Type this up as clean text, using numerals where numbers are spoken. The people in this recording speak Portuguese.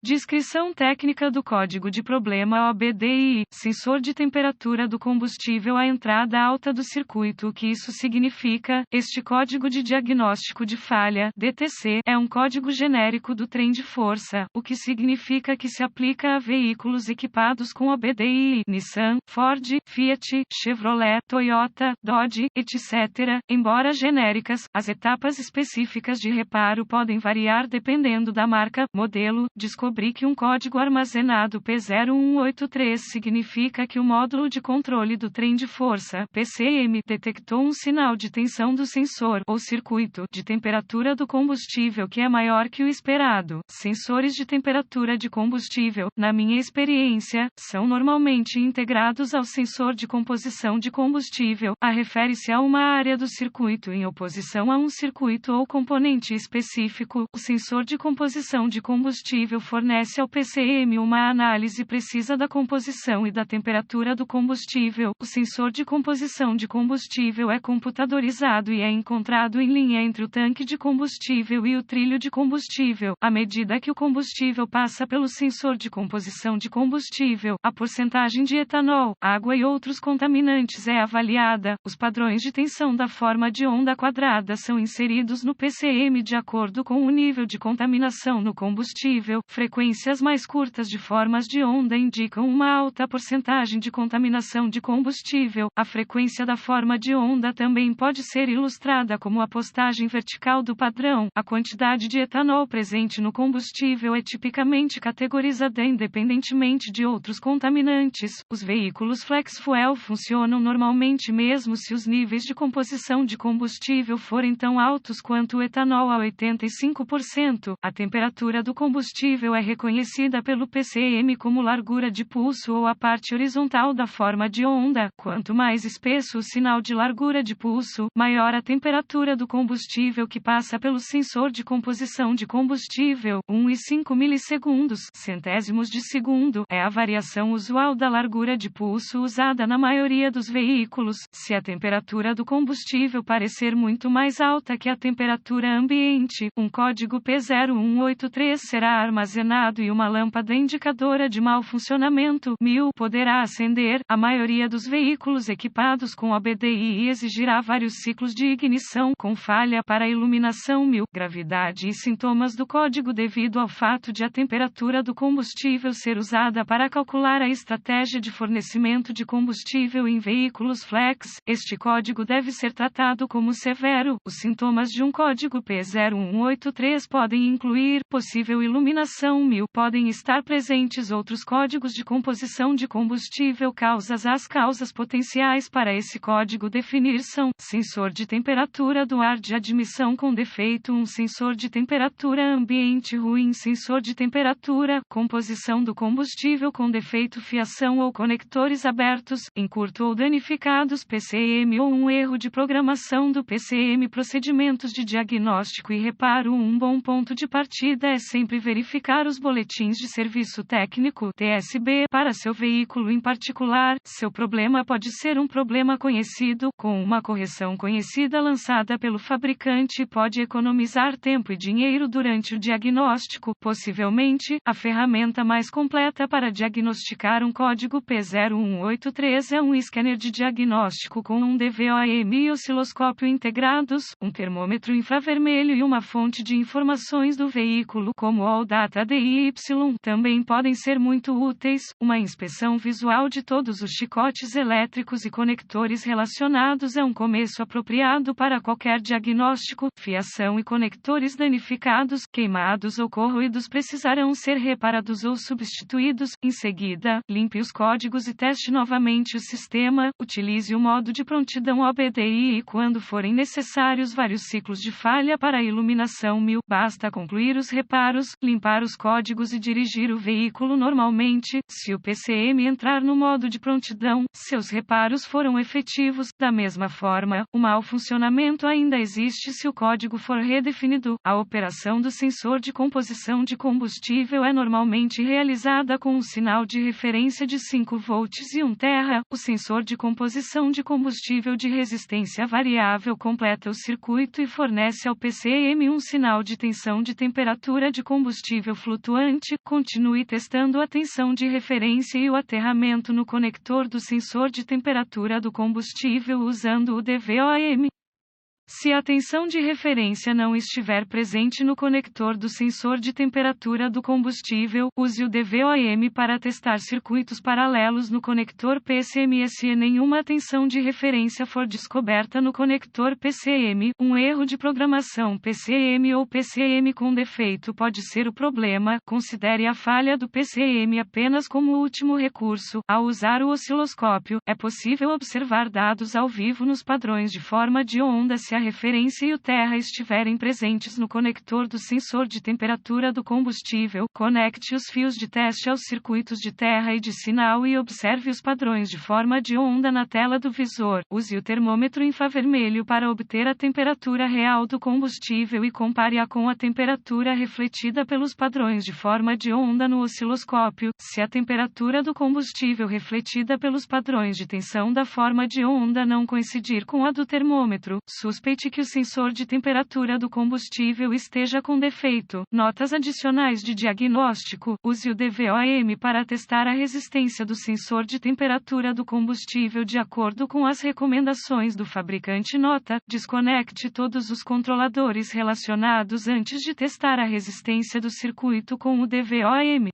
Descrição técnica do código de problema OBDI, sensor de temperatura do combustível à entrada alta do circuito. O que isso significa? Este código de diagnóstico de falha, DTC, é um código genérico do trem de força, o que significa que se aplica a veículos equipados com OBDI, Nissan, Ford, Fiat, Chevrolet, Toyota, Dodge, etc. Embora genéricas, as etapas específicas de reparo podem variar dependendo da marca, modelo. Descobri que um código armazenado P0183 significa que o módulo de controle do trem de força, PCM, detectou um sinal de tensão do sensor, ou circuito, de temperatura do combustível que é maior que o esperado. Sensores de temperatura de combustível, na minha experiência, são normalmente integrados ao sensor de composição de combustível. A refere-se a uma área do circuito em oposição a um circuito ou componente específico. O sensor de composição de combustível fornece ao PCM uma análise precisa da composição e da temperatura do combustível. O sensor de composição de combustível é computadorizado e é encontrado em linha entre o tanque de combustível e o trilho de combustível. À medida que o combustível passa pelo sensor de composição de combustível, a porcentagem de etanol, água e outros contaminantes é avaliada. Os padrões de tensão da forma de onda quadrada são inseridos no PCM de acordo com o nível de contaminação no combustível. Frequências mais curtas de formas de onda indicam uma alta porcentagem de contaminação de combustível. A frequência da forma de onda também pode ser ilustrada como a postagem vertical do padrão. A quantidade de etanol presente no combustível é tipicamente categorizada independentemente de outros contaminantes. Os veículos flex fuel funcionam normalmente mesmo se os níveis de composição de combustível forem tão altos quanto o etanol a 85%. A temperatura do combustível é reconhecida pelo PCM como largura de pulso ou a parte horizontal da forma de onda. Quanto mais espesso o sinal de largura de pulso, maior a temperatura do combustível que passa pelo sensor de composição de combustível. 1,5 milissegundos, centésimos de segundo, é a variação usual da largura de pulso usada na maioria dos veículos. Se a temperatura do combustível parecer muito mais alta que a temperatura ambiente, um código P0183 será armazenado e uma lâmpada indicadora de mau funcionamento 1000 poderá acender. A maioria dos veículos equipados com OBDI exigirá vários ciclos de ignição com falha para a iluminação 1000. Gravidade e sintomas do código devido ao fato de a temperatura do combustível ser usada para calcular a estratégia de fornecimento de combustível em veículos flex. Este código deve ser tratado como severo. Os sintomas de um código P0183 podem incluir possível iluminação 1000. Podem estar presentes outros códigos de composição de combustível. As causas potenciais para esse código definir são: sensor de temperatura do ar de admissão com defeito, um sensor de temperatura ambiente ruim, sensor de temperatura, composição do combustível com defeito, fiação ou conectores abertos, em curto ou danificados, PCM ou um erro de programação do PCM. Procedimentos de diagnóstico e reparo. Um bom ponto de partida é sempre verificar os boletins de serviço técnico, TSB, para seu veículo em particular. Seu problema pode ser um problema conhecido, com uma correção conhecida lançada pelo fabricante pode economizar tempo e dinheiro durante o diagnóstico. Possivelmente, a ferramenta mais completa para diagnosticar um código P0183 é um scanner de diagnóstico com um DVOM e osciloscópio integrados, um termômetro infravermelho e uma fonte de informações do veículo, como o All-Data DI. Também podem ser muito úteis. Uma inspeção visual de todos os chicotes elétricos e conectores relacionados é um começo apropriado para qualquer diagnóstico. Fiação e conectores danificados, queimados ou corroídos precisarão ser reparados ou substituídos. Em seguida, limpe os códigos e teste novamente o sistema. Utilize o modo de prontidão OBDI e, quando forem necessários, vários ciclos de falha para a iluminação 1000. Basta concluir os reparos, limpar os códigos e dirigir o veículo normalmente. Se o PCM entrar no modo de prontidão, seus reparos foram efetivos. Da mesma forma, o mau funcionamento ainda existe se o código for redefinido. A operação do sensor de composição de combustível é normalmente realizada com um sinal de referência de 5 volts e 1 terra. O sensor de composição de combustível de resistência variável completa o circuito e fornece ao PCM um sinal de tensão de temperatura de combustível fluido flutuante, continue testando a tensão de referência e o aterramento no conector do sensor de temperatura do combustível usando o DVOM. Se a tensão de referência não estiver presente no conector do sensor de temperatura do combustível, use o DVOM para testar circuitos paralelos no conector PCM. Se nenhuma tensão de referência for descoberta no conector PCM, um erro de programação PCM ou PCM com defeito pode ser o problema. Considere a falha do PCM apenas como último recurso. Ao usar o osciloscópio, é possível observar dados ao vivo nos padrões de forma de onda. Se a referência e o terra estiverem presentes no conector do sensor de temperatura do combustível, conecte os fios de teste aos circuitos de terra e de sinal e observe os padrões de forma de onda na tela do visor. Use o termômetro infravermelho para obter a temperatura real do combustível e compare-a com a temperatura refletida pelos padrões de forma de onda no osciloscópio. Se a temperatura do combustível refletida pelos padrões de tensão da forma de onda não coincidir com a do termômetro, suspeite que o sensor de temperatura do combustível esteja com defeito. Notas adicionais de diagnóstico: use o DVOM para testar a resistência do sensor de temperatura do combustível de acordo com as recomendações do fabricante. Nota: desconecte todos os controladores relacionados antes de testar a resistência do circuito com o DVOM.